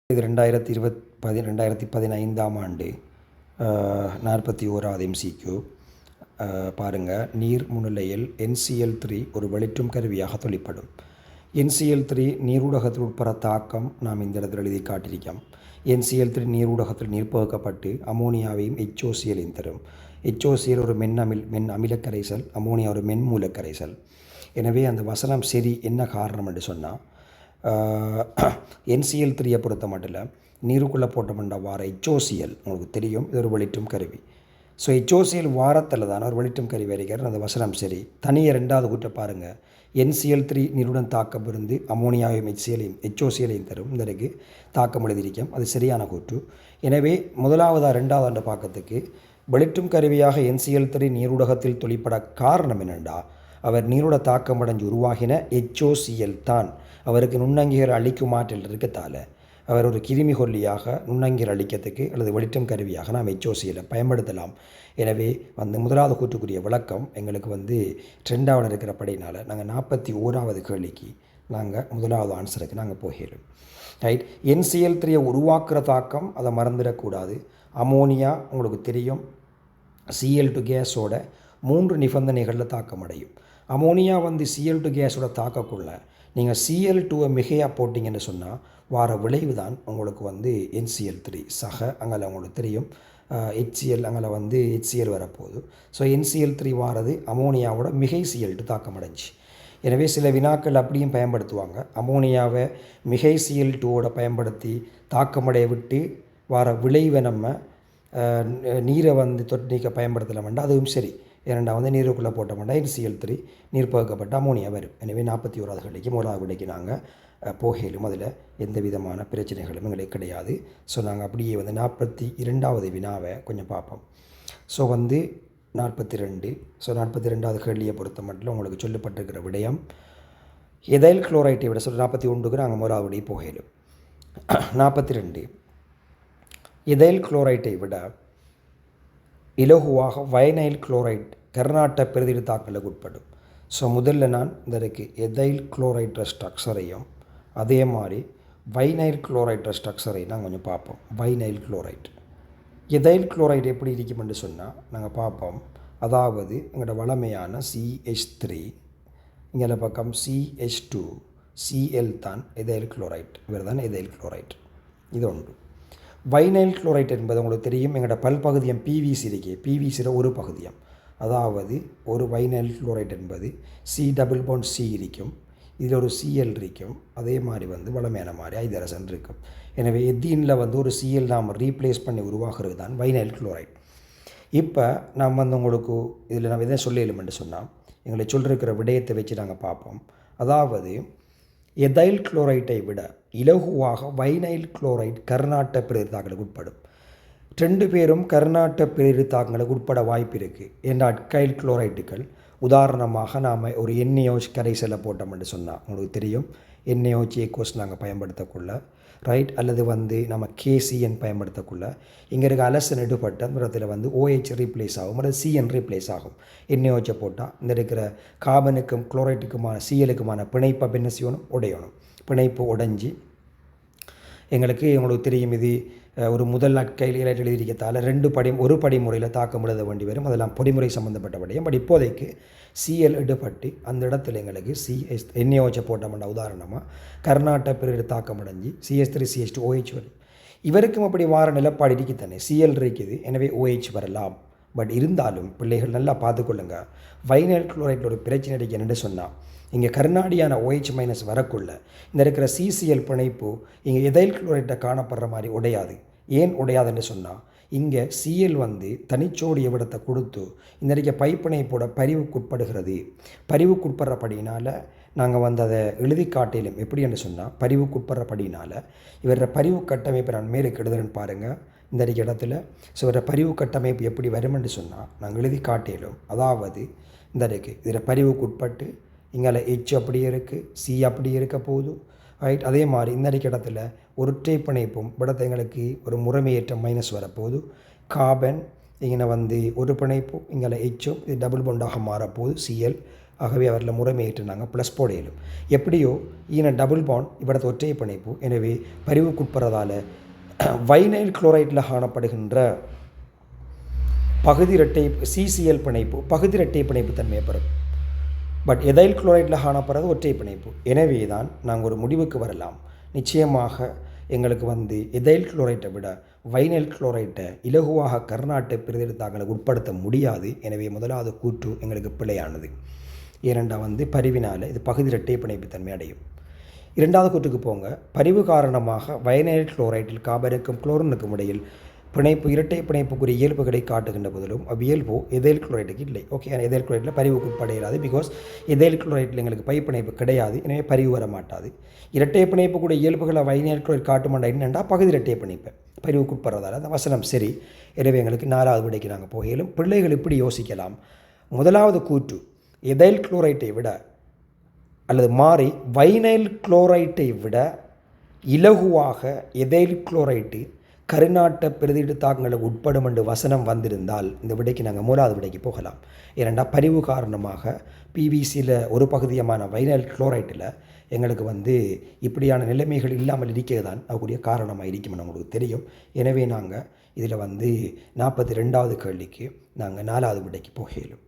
இது 2015 ஆண்டு 41வது MCQ. பாருங்கள், நீர் முன்னிலையில் NCl3 ஒரு வெளிற்றும் கருவியாக தொழிற்படும். NCl3 நீரூடகத்தில் உட்பட தாக்கம் நாம் இந்த இடத்தில் எழுதி காட்டியிருக்கோம். NCl3 நீரூடகத்தில் நீர்ப்பகுக்கப்பட்டு அமோனியாவையும் HOCலையும் தரும். HOCl ஒரு மென் அமிலக்கரைசல், அமோனியா ஒரு மென்மூலக்கரைசல். எனவே அந்த வசனம் சரி. என்ன காரணம் என்று சொன்னால், NCl3 பொறுத்த மட்டும் நீருக்குள்ளே போட்டோம்னா வார HOCl உங்களுக்கு தெரியும், இது ஒரு வெளிற்றும் கருவி. ஸோ HOCl வாரத்தில் தான் ஒரு வெளிற்றும் கருவி வரைக்கிறது. அந்த வசனம் சரி. தனியாக ரெண்டாவது கூட்ட பாருங்கள், NCl3 நீருடன் தாக்கம் இருந்து அமோனியாவையும் HOCலையும் தரும். இதற்கு தாக்கம் எழுதியிருக்கோம், அது சரியான கூற்று. எனவே ரெண்டாவது ஆண்டு பார்க்கறதுக்கு வெளிற்றும் கருவியாக NCl3 நீரூடகத்தில் தொழிற்பட காரணம் என்னென்னா, அவர் நீரோட தாக்கம் அடைஞ்சு உருவாகின HOCl தான் அவருக்கு நுண்ணங்கிகள் அழிக்கும் ஆற்றல் இருக்கத்தால் அவர் ஒரு கிருமி கொல்லியாக நுண்ணங்கிகள் அழிக்கிறதுக்கு அல்லது வெளிச்சம் கருவியாக நாம் HOCலை பயன்படுத்தலாம். எனவே முதலாவது கூற்றுக்குரிய விளக்கம் எங்களுக்கு ட்ரெண்டாவில் இருக்கிறபடினால நாங்கள் 41வது கேள்விக்கு நாங்கள் முதலாவது ஆன்சருக்கு நாங்கள் போகிறோம். ரைட். NCl3 உருவாக்குற தாக்கம் அதை மறந்துடக்கூடாது. அமோனியா உங்களுக்கு தெரியும் Cl2 கேஸோட 3 நிபந்தனைகளில் தாக்கம் அடையும். அமோனியா Cl2 கேஸோட தாக்கக்குள்ள நீங்கள் Cl2 மிகையாக போட்டிங்கன்னு சொன்னால் வார விளைவு தான் உங்களுக்கு NCl3 சக அங்கே உங்களுக்கு தெரியும் HCl அங்கே HCl வரப்போகுது. ஸோ NCl3 வாரது அமோனியாவோட மிகை Cl2 தாக்கம் அடைஞ்சி. எனவே சில வினாக்கள் அப்படியும் பயன்படுத்துவாங்க. அமோனியாவை மிகை Cl2வோட பயன்படுத்தி தாக்கமடைய விட்டு வார விளைவை நம்ம நீரை தொட்டு நீக்க பயன்படுத்தலாம் வேண்டாம், அதுவும் சரி. இரண்டாவது நீருக்குள்ளே போட்டோம்னா NCl3 நீர்ப்பகுக்கப்பட்ட அமோனியா வரும். எனவே 41வது கேள்விக்கு முதலாவது விடைக்கு நாங்கள் போகலும் அதில் எந்த விதமான பிரச்சனைகளும் எங்களுக்கு கிடையாது. ஸோ நாங்கள் அப்படியே 42வது வினாவை கொஞ்சம் பார்ப்போம். ஸோ 42. ஸோ 42வது கேள்வியை பொறுத்த மட்டும் உங்களுக்கு சொல்லப்பட்டிருக்கிற விடயம் எதைல் குளோரைட்டை விட 41க்கு நாங்கள் முதலாவது விடையை போகலும். 42 எதைல் குளோரைட்டை விட இலகுவாக வைனைல் குளோரைட் கர்நாட்ட பிரதிநிதி தாக்கலுக்கு உட்படும். ஸோ முதல்ல நான் இதற்கு எதைல் குளோரைட் ஸ்ட்ரக்சரையும் அதே மாதிரி வைனைல் குளோரைட் ஸ்ட்ரக்சரையும் நாங்கள் கொஞ்சம் பார்ப்போம். வைனைல் குளோரைட் எதைல் குளோரைட் எப்படி இருக்கும் என்று சொன்னால் நாங்கள் பார்ப்போம். அதாவது எங்களோட வளமையான CH3 இங்கே பக்கம் CH2 Cl தான் எதைல் குளோரைட். இவர் தான் எதைல் குளோரைட். இது ஒன்று. வைனைல் குளோரைட் என்பது உங்களுக்கு தெரியும், எங்களோட பல்பகுதியம் PVC இருக்கு. PVCயில் ஒரு பகுதியம், அதாவது ஒரு வைனைல் குளோரைட் என்பது C டபுள் பாண்ட் C இருக்கும். இதில் ஒரு Cl இருக்கும். அதே மாதிரி வளமையான மாதிரி ஐதரசன் இருக்கும். எனவே எத்தீனில் ஒரு Cl நாம் ரீப்ளேஸ் பண்ணி உருவாகிறது தான் வைனைல் குளோரைட். இப்போ நாம் உங்களுக்கு இதில் நம்ம எதை சொல்லலுமென்று சொன்னால் எங்களை சொல்லிருக்கிற விடயத்தை வச்சு நாங்கள் பார்ப்போம். அதாவது எதைல் குளோரைட்டை விட இலகுவாக வைனைல் குளோரைட் கர்நாட்ட பிரதிநிதி தாக்கலுக்கு உட்படும். 2 பேரும் கர்நாட்ட பிரதிநிதி தாக்கலுக்கு உட்பட வாய்ப்பு இருக்குது. என்ற அட்கைல் குளோரைட்டுகள் உதாரணமாக நாம் ஒரு NaOH கரைசலை போட்டோம்னு சொன்னால் உங்களுக்கு தெரியும் NaOH ஏகோஸ் நாங்கள் பயன்படுத்தக்குள்ள ரைட், அல்லது நம்ம KCN பயன்படுத்தக்குள்ள இங்கே இருக்க அலசன் எடுபட்ட அந்த இடத்துல OH ரீப்ளேஸ் ஆகும், அல்லது CN ரீப்ளேஸ் ஆகும். NaOH போட்டால் இந்த இருக்கிற கார்பனுக்கும் குளோரைட்டுக்குமான Clக்குமான பிணைப்பை என்ன செய்யணும், உடையணும். பிணைப்பு உடைஞ்சி உங்களுக்கு தெரியும் இது ஒரு முதல் நாட்கையில் எழுதியிருக்கத்தால் ஒரு படிமுறையில் தாக்கம் எழுத வேண்டி வரும். அதெல்லாம் பொறிமுறை சம்மந்தப்பட்ட விடயம். பட் இப்போதைக்கு Cl எடுபட்டு அந்த இடத்துல எங்களுக்கு NaOH போட்டோம்னா உதாரணமாக கர்நாட்ட பிறகு தாக்கம் அடைஞ்சி CH3 CH2 OH வரும். இவருக்கும் அப்படி வார நிலப்பாடு இருக்குத்தானே, Cl இருக்குது, எனவே OH வரலாம். பட் இருந்தாலும் பிள்ளைகள் நல்லா பார்த்துக்கொள்ளுங்க. வைனைல் குளோரைட்டில் ஒரு பிரச்சனை இருக்கு என்னென்னு சொன்னால், இங்கே கர்நாடியான OH மைனஸ் வரக்குள்ள இந்த இருக்கிற CCl பிணைப்பு இங்கே எதைல் குளோரைட்டை காணப்படுற மாதிரி உடையாது. ஏன் உடையாதுன்னு சொன்னால், இங்கே Cl தனிச்சோடிய விடத்தை கொடுத்து இந்த இருக்க பைப்பிணைப்போட பரிவுக்குட்படுகிறது. பரிவுக்குட்படுறபடினால் நாங்கள் அதை எழுதி காட்டிலும் எப்படி என்று சொன்னால், பரிவுக்குட்படுறபடினால் இவர பரிவு கட்டமைப்பை நான் மேலுக்கு எழுதுறேன்னு பாருங்கள். இந்த இடத்துல ஸோ இவர பரிவு கட்டமைப்பு எப்படி வருமென்று சொன்னால் நாங்கள் எழுதி காட்டிலும், அதாவது இந்த இருக்குது இதில் பரிவுக்குட்பட்டு இங்கே H அப்படியே இருக்குது, C அப்படியே இருக்க போகுது ரைட். அதே மாதிரி இந்த இடத்துல ஒரு பிணைப்பும் விடத்தை எங்களுக்கு ஒரு முறைமையேற்றம் மைனஸ் வரப்போகுது. கார்பன் இங்கே ஒரு பிணைப்பும் இங்கே Hம் இது டபுள் பாண்டாக மாறப்போகுது Cl ஆகவே அவரில் முறைமையேற்று நாங்கள் ப்ளஸ் போடையிலும் எப்படியோ ஈன டபுள் பாண்ட் இவரது ஒற்றை பிணைப்பு. எனவே பரிவுக்குட்படுறதால வைனைல் குளோரைட்டில் காணப்படுகின்ற பகுதி இரட்டை CCl பிணைப்பு பகுதி இரட்டை பிணைப்பு தன்மையை பெறும். பட் எதைல் குளோரைட்டில் காணப்படுறது ஒற்றை பிணைப்பு. எனவே தான் நாங்கள் ஒரு முடிவுக்கு வரலாம், நிச்சயமாக எங்களுக்கு எதைல் குளோரைட்டை விட வைனைல் குளோரைட்டை இலகுவாக கர்நாட்டு பிரதிநிதித்தாக்களை உட்படுத்த முடியாது. எனவே முதலாவது கூற்று எங்களுக்கு பிழையானது. ஏனெண்டா பரிவினால் இது பகுதி இரட்டை பிணைப்பு தன்மை அடையும். இரண்டாவது கூற்றுக்கு போங்க. பரிவு காரணமாக வைனைல் குளோரைட்டில் கார்பனுக்கும் குளோரினுக்கும் இடையில் பிணைப்பு இரட்டை பிணைப்புக்குரிய இயல்புகளை காட்டுகின்ற போதிலும் அவ்வியல்போ எதைல் குளோரைட்டுக்கு இல்லை. ஓகே, எதைல் குளோரைட்டில் பரிவுக்கு உட்படையாது. பிகாஸ் எதைல் குளோரைட்டில் எங்களுக்கு பை பிணைப்பு கிடையாது. எனவே பரிவு வர மாட்டாது. இரட்டை பிணைப்புக்குரிய இயல்புகளை வைனைல் குளோரைட் காட்டுமாண்டா என்னென்னா பகுதி இரட்டை பிணைப்பு பரிவுக்கு உட்படுறதால அந்த வசனம் சரி. எனவே எங்களுக்கு 4வது விடைக்கு நாங்கள் போகையிலும் பிள்ளைகள் இப்படி யோசிக்கலாம். முதலாவது கூற்று எதைல் குளோரைட்டை விட அல்லது மாறி வைனைல் குளோரைட்டை விட இலகுவாக எதைல் குளோரைட்டு கருநாட்ட பிரதிடு தாக்கங்களுக்கு உட்படும் என்று வசனம் வந்திருந்தால் இந்த விடைக்கு நாங்கள் 3வது விடைக்கு போகலாம். ஏனெண்டா பரிவு காரணமாக PVCயில் ஒரு பகுதியமான வைனைல் குளோரைட்டில் எங்களுக்கு இப்படியான நிலைமைகள் இல்லாமல் இருக்கிறது தான் அதுக்குரிய காரணமாக இருக்குமென்னு உங்களுக்கு தெரியும். எனவே நாங்கள் இதில் 42வது கேள்விக்கு நாங்கள் 4வது விடைக்கு போகலும்.